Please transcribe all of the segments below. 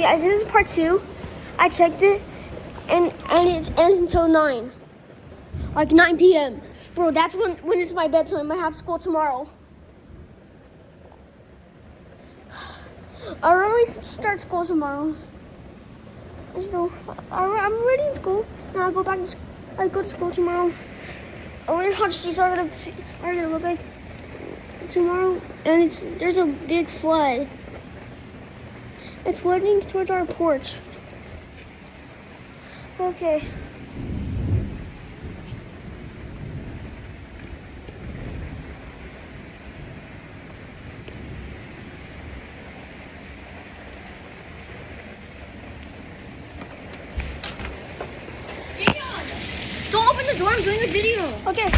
guys, this is part 2. I checked it, and it ends until 9. Like 9 p.m. Bro, that's when it's my bedtime. I have school tomorrow. I really start school tomorrow. I'm already in school, and I'll go back to I go to school tomorrow. I wonder how the streets are gonna look like tomorrow. And there's a big flood. It's flooding towards our porch. Okay. Don't open the door, I'm doing a video. Okay.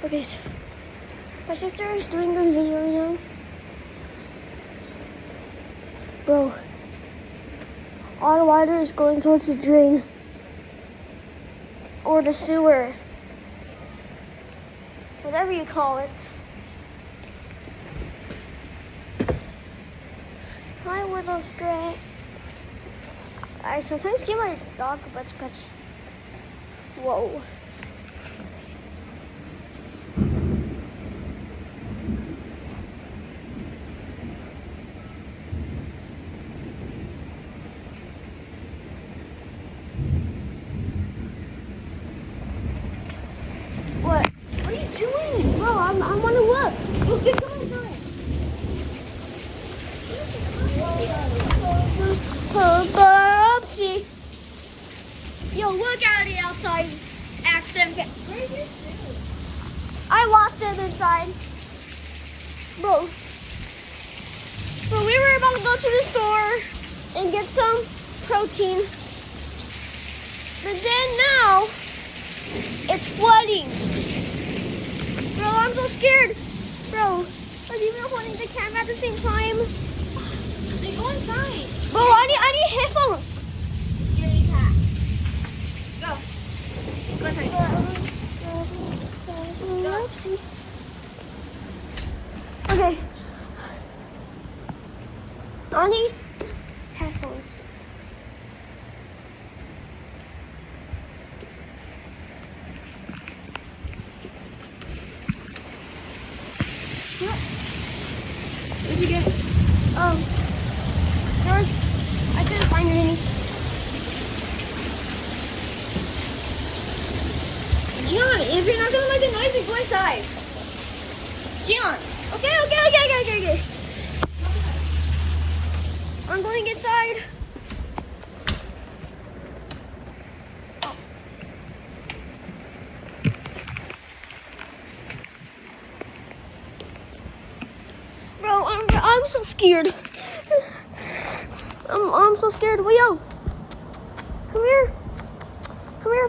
Okay. My sister is doing a video right now. Bro. All the water is going towards the drain. Or the sewer. Whatever you call it. Hi, little scratch. I sometimes give my dog a butt scratch. Whoa. What? What are you doing? Bro, I want to look. Look, get going, Oopsie. Yo, look at the outside. Accident. Where's your shoe? I lost it inside. Bro, we were about to go to the store and get some protein. But then now, it's flooding. Bro, I'm so scared. Bro, are you even holding the camera at the same time? They go inside. Bro, I need headphones. Security cat. Go. Go inside. Oopsie. Okay. I need headphones. What'd you get? I couldn't find any. Gian, if you're not gonna make a noise, then go inside. Gian. Okay. I'm going inside. Bro, I'm so scared. I'm so scared. Leo, come here,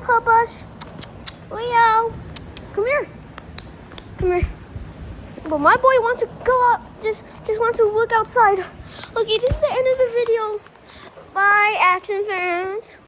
Papash. Leo, come here. But my boy wants to go out, just wants to look outside. Okay, this is the end of the video. Bye, Action fans.